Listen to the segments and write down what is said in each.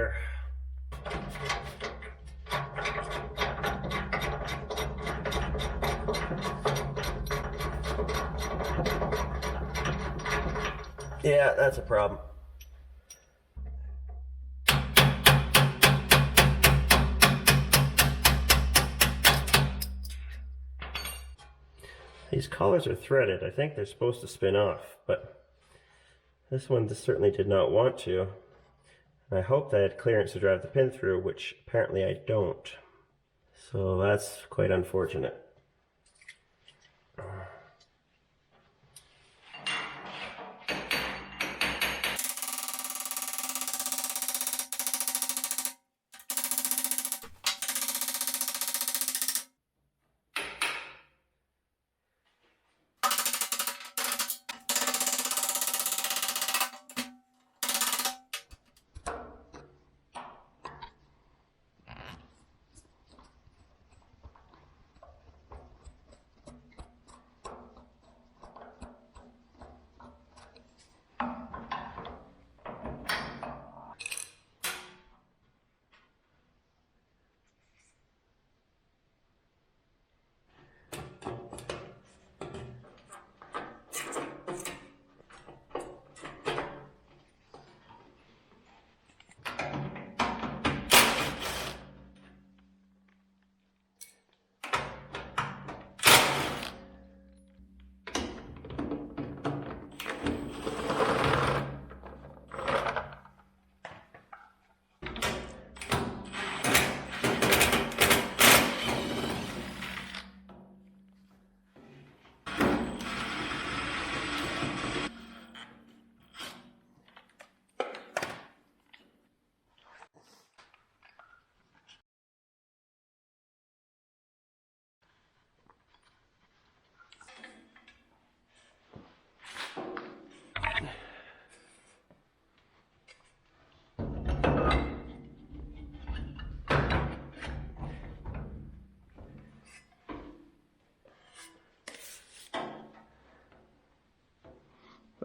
wire. Yeah, that's a problem. These collars are threaded. I think they're supposed to spin off, but this one certainly did not want to. I hoped I had clearance to drive the pin through, which apparently I don't. So that's quite unfortunate.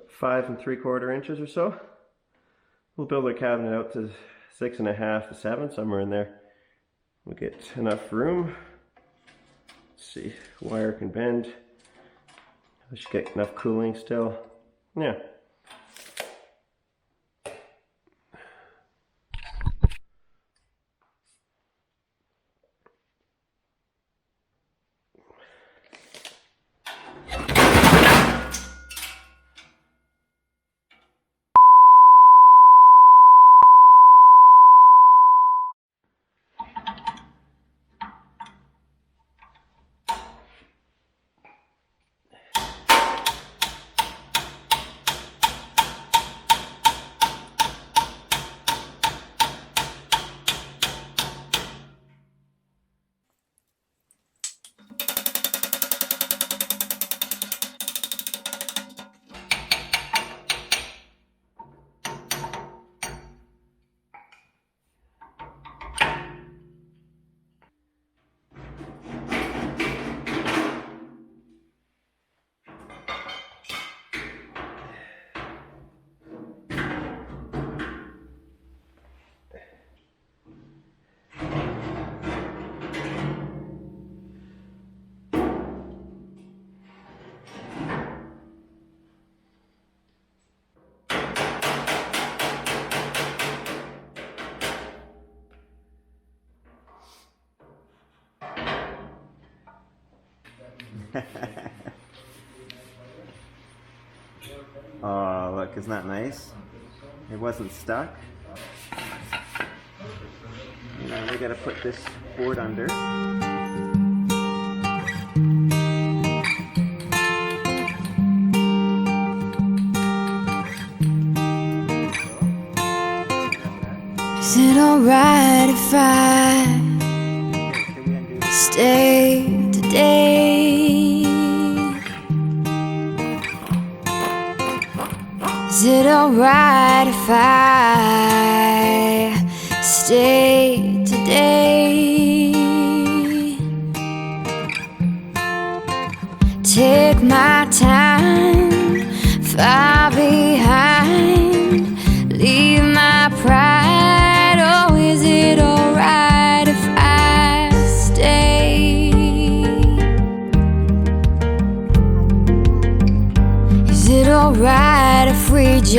Five and 3/4 inches or so. We'll build our cabinet out to 6.5 to 7, somewhere in there. We'll get enough room. Let's see, wire can bend. I should get enough cooling still. Yeah. Oh, look, isn't that nice? It wasn't stuck. Now we gotta put this board under. Is it alright if I stay today? Is it alright if I stay today? Take my time, far behind, leave my pride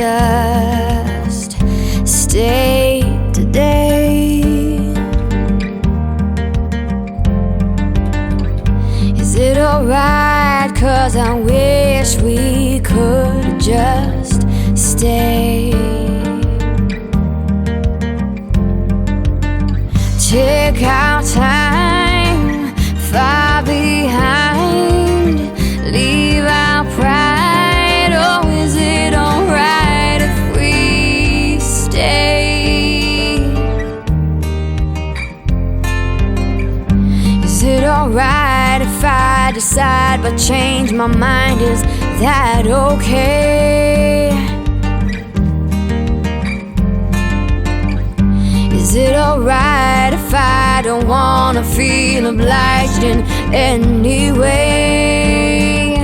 just stay today? Is it alright? 'Cause I wish we could just stay. Take our time far behind, leave our pride. Oh, is it alright if we stay? Is it alright if I decide but change my mind? Is that okay? Is it alright if I don't wanna feel obliged in any way?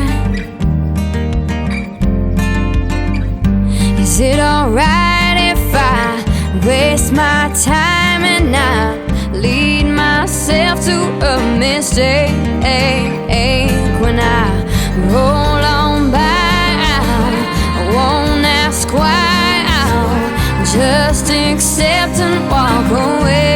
Is it alright if I waste my time and not lead myself to a mistake? When I roll on by, I won't ask why. I'll just accept and walk away.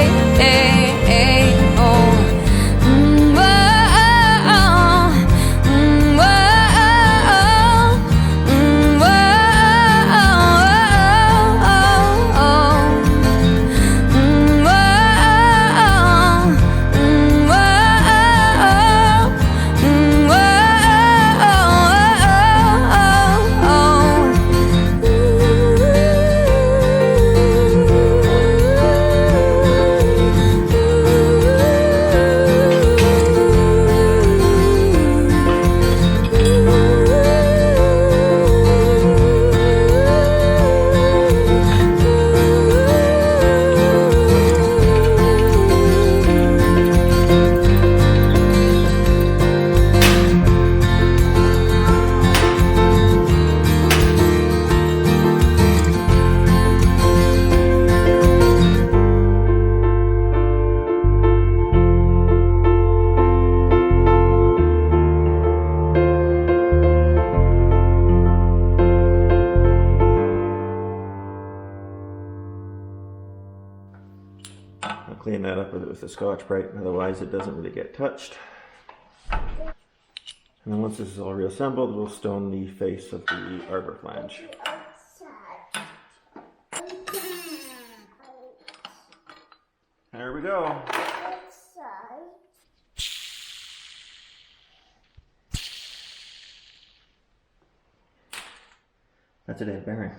I'll clean that up with the Scotch-Brite, otherwise it doesn't really get touched. And then once this is all reassembled, we'll stone the face of the arbor flange. There we go. That's a dead bearing.